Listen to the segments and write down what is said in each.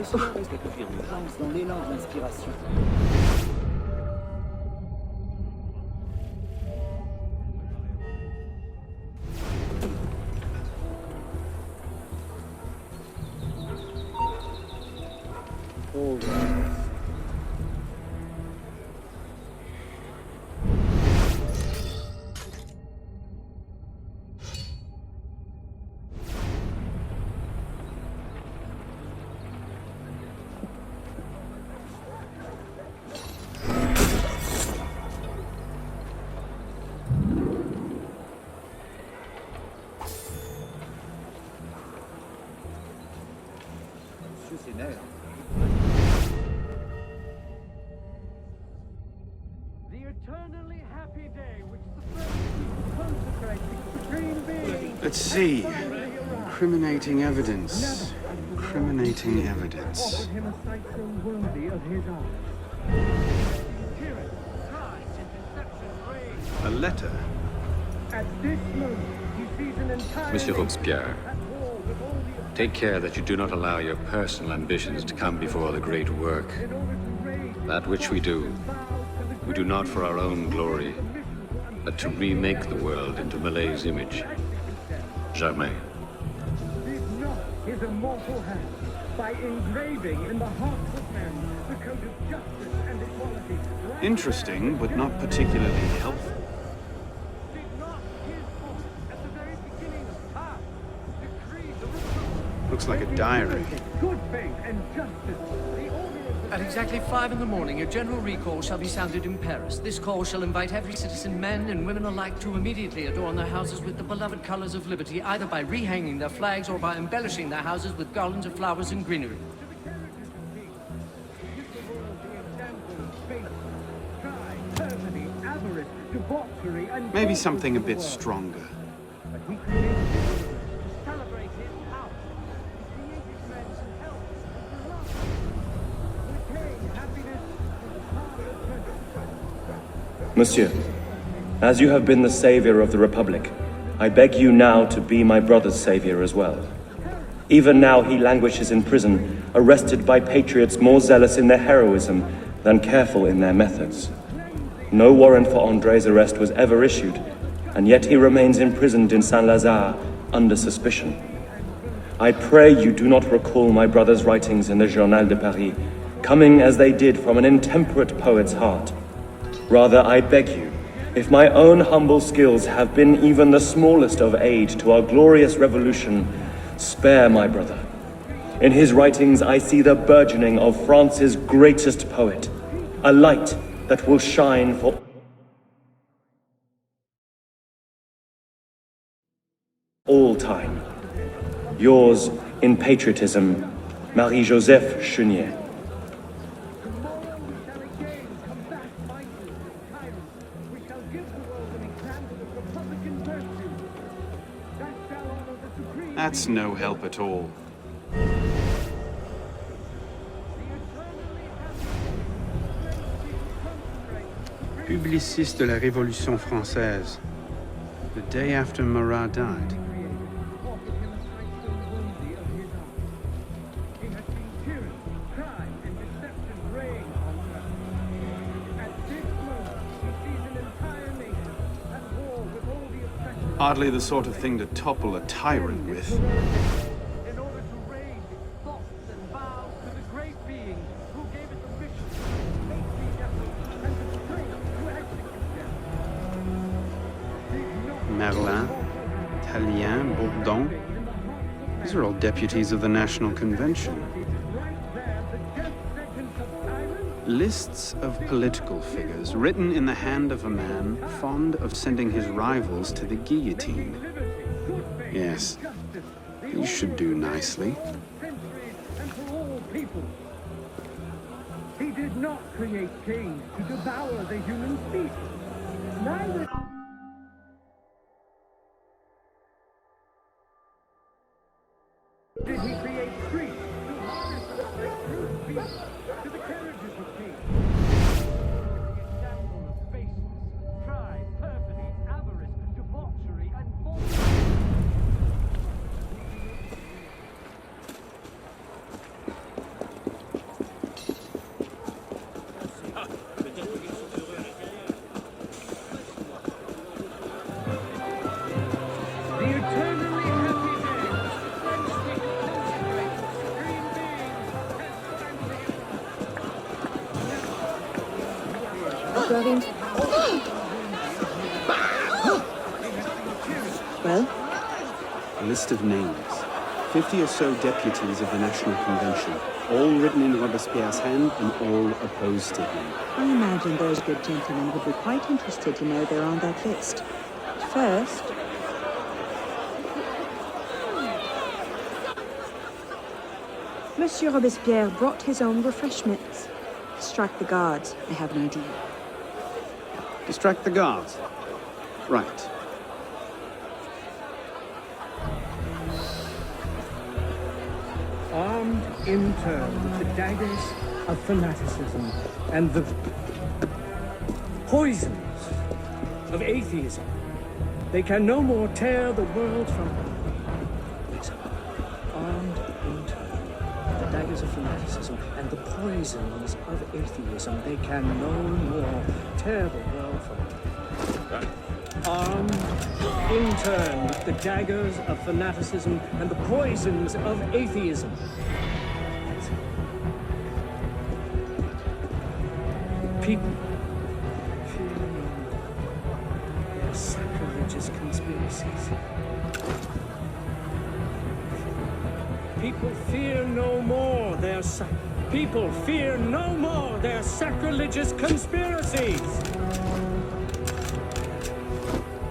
Et cela reste confirmé. Lance dans l'élan de l'inspiration. Oh, c'est nerf. The eternally happy day which the first consecrates the supreme being. Let's see. Incriminating evidence. Incriminating evidence. Offered him a sight so worthy of his art. Tyranny, pride, and deception reign. A letter. At this moment, he sees an entire Monsieur nation Robespierre, at war with all the take care that you do not allow your personal ambitions to come before the great work. in order to raise That which we do not for our own glory, but to remake the world into Malay's image. Germain. did not his immortal hand by engraving in the hearts of men the code of justice and equality. Interesting, but not particularly helpful. Did not his voice at the very beginning of time decree the republic, Looks like a diary. good faith and justice, the order of the At exactly 5 in the morning, a general recall shall be sounded in Paris. This call shall invite every citizen, men and women alike, to immediately adorn their houses with the beloved colors of liberty, either by rehanging their flags or by embellishing their houses with garlands of flowers and greenery. pride, perfidy, avarice, debauchery, and Maybe something a bit stronger. But he created to celebrate his power. He created friends and help and love. Retain happiness to the heart of treasure. Monsieur, as you have been the savior of the Republic, I beg you now to be my brother's savior as well. Even now he languishes in prison, arrested by patriots more zealous in their heroism than careful in their methods. No warrant for André's arrest was ever issued, and yet he remains imprisoned in Saint-Lazare under suspicion. I pray you do not recall my brother's writings in the Journal de Paris, coming as they did from an intemperate poet's heart. Rather, I beg you, if my own humble skills have been even the smallest of aid to our glorious revolution, spare my brother. In his writings I see the burgeoning of France's greatest poet, a light that will shine for all time. Yours in patriotism, Marie-Joseph Chenier. That's no help at all. Publiciste de la Révolution française. The day after Marat died. Hardly the sort of thing to topple a tyrant with. In order to raise its thoughts and vows to the great being who gave it the vision, make these efforts, and the strength to execute them. Merlin, Tallien, Bourdon. These are all deputies of the National Convention. Lists of political figures written in the hand of a man fond of sending his rivals to the guillotine. Yes, he should do nicely. Centuries and for all people. He did not create kings to devour the human species. Neither did he create priests to harness the brute beasts to the carriages of kings. The example of baseness, pride, perfidy, avarice, debauchery, and falsehood. Corinne. Well? A list of names. 50 or so deputies of the National Convention, all written in Robespierre's hand and all opposed to him. I imagine those good gentlemen would be quite interested to know they're on that list. First... Monsieur Robespierre brought his own refreshments. Strike the guards, I have an idea. Distract the guards. Right. Armed in turn with the daggers of fanaticism and the poisons of atheism, they can no more tear the world from... Armed in turn with the daggers of fanaticism and the poisons of atheism, they can no more tear the world from... Armed in turn with the daggers of fanaticism and the poisons of atheism. People fear their sacrilegious conspiracies. People fear no more their people fear no more their sacrilegious conspiracies.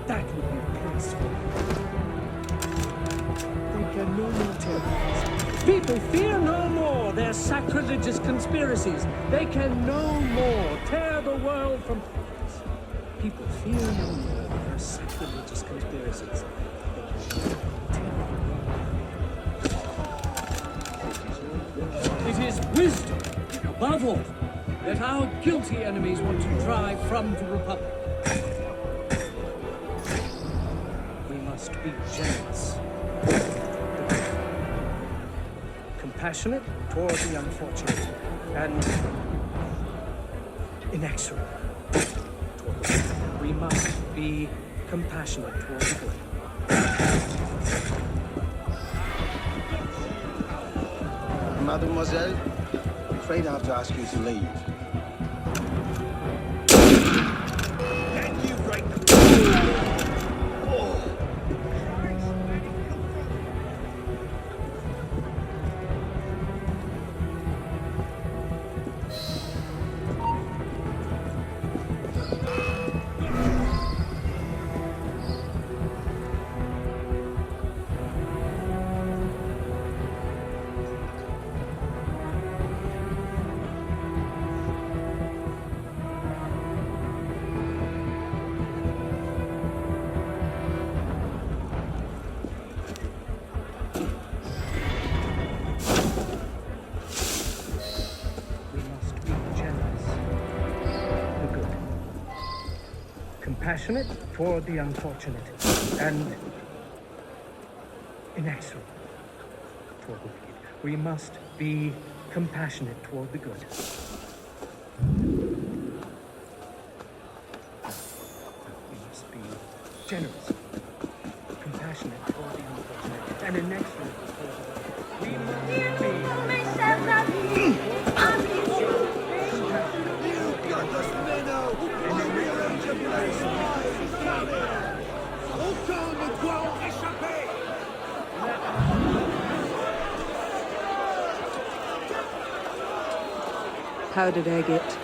That would be graceful. They can no more terrorize. People fear no more their sacrilegious conspiracies. They can no more tear the world from... People fear no more their sacrilegious conspiracies. It is wisdom, above all, that our guilty enemies want to drive from the Republic. We must be generous, compassionate toward the unfortunate, and inexorable toward the good. We must be compassionate toward the good. Mademoiselle, I'm afraid I have to ask you to leave. Can you break the... Compassionate toward the unfortunate, and inexorable toward the wicked. We must be compassionate toward the good. We must be generous, compassionate toward the unfortunate, and inexorable toward the wicked. We must be... How did I get?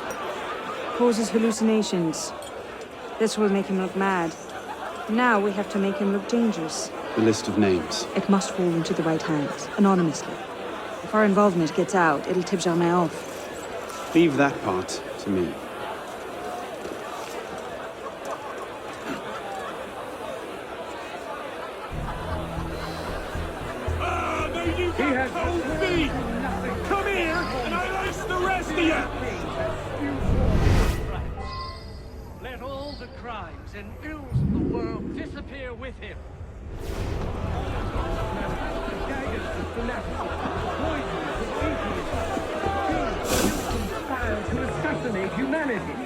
Causes hallucinations. This will make him look mad. Now we have to make him look dangerous. The list of names. It must fall into the right hands, anonymously. If our involvement gets out, it'll tip Germain off. Leave that part to me. He has told me! Come here, and I'll ice the rest of you! Let all the crimes and ills of the world disappear with him. Daggers of fanaticism, poisons of atheism, conspire to assassinate humanity.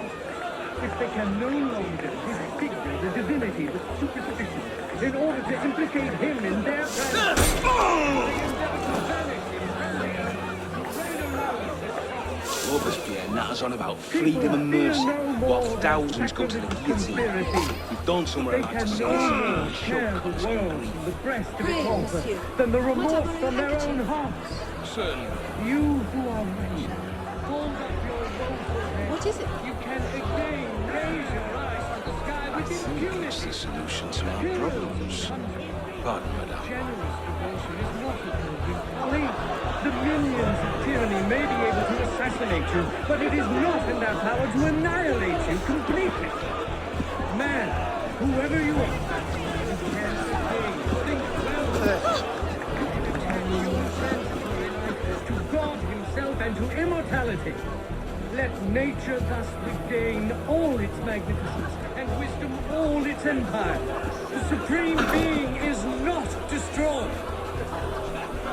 If they can no longer disfigure the divinity with superstition in order to implicate him in their plans, Robespierre n'a goes on about freedom and mercy, while thousands go to the guillotine. You've done somewhere They like to can say no so. more share the world from the breast of its author than the remorse from their own hearts. Certainly. You who are wretched, hold up your woeful head. What is it? You can again raise your eyes to the sky with It's the impunity. solution to our problems. Pardon, madame. Generous devotion is not a perfect folly. The minions of tyranny may be able to assassinate you, but it is not in their power to annihilate you completely. Man, whoever you are, you can again think well of it. Can you transfer in life to God himself and to immortality? Let nature thus regain all its magnificence and wisdom all its empire. The Supreme Being is not destroyed.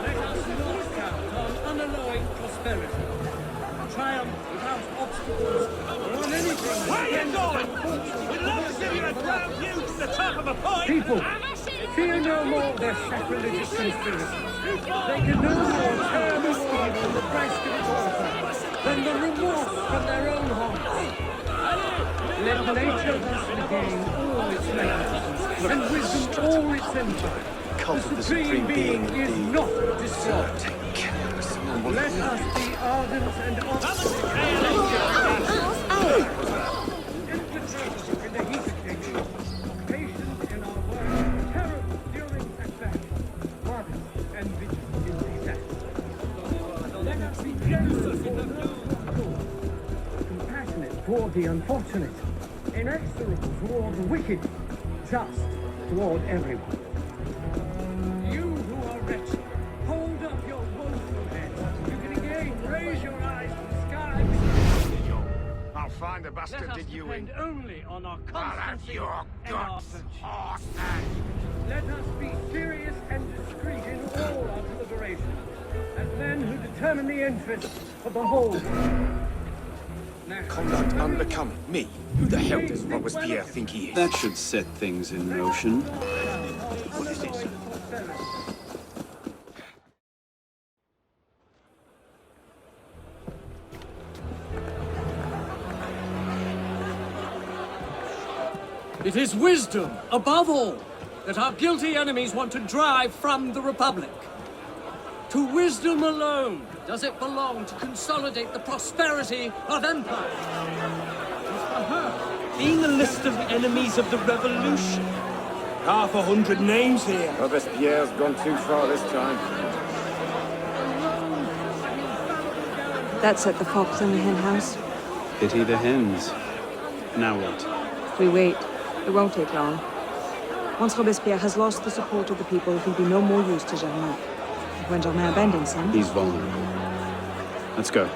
Let us not count on unalloyed prosperity. Triumph without obstacles or on anything. Where are you going? We'd love to see you a proud view to the top of a point. People, fear no more their sacrilegious conspiracies. They can no more turn the sword on the breast of its author than the remorse from their own hearts. Let nature thus regain all its magnificence and wisdom all its empire. Cult of The Supreme Being is not destroyed. Let us be ardent and honest. Infiltrated in the heat of nature, patient in our work, terrible during setback, modest and vigilant in disaster. Let us be generous for the good, compassionate toward the unfortunate, inexorable toward the wicked, just toward everyone. You who are wretched, hold up your woeful head. You can again raise your eyes to the sky. I'll find the bastard Let us did you depend in. only on our I'll have constancy your and our guts, virtue. Arthur. Let us be serious and discreet in all our deliberations, as men who determine the interests of the whole world. Now, Conduct unbecoming. Me? Who the hell does Robespierre think he is? That should set things in motion. what is this? It is wisdom, above all, that our guilty enemies want to drive from the Republic. To wisdom alone does it belong to consolidate the prosperity of empire. Being a list of enemies of the revolution. 500 names here. Robespierre's gone too far this time. That set the fox in the hen house. Pity the hens. Now what? We wait. It won't take long. Once Robespierre has lost the support of the people, he'll be no more use to Germain. When Germain abandons him... He's vulnerable. Let's go.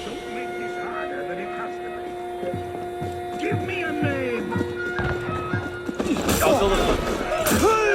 Don't make this harder than it has to be. Give me a name! Guzzle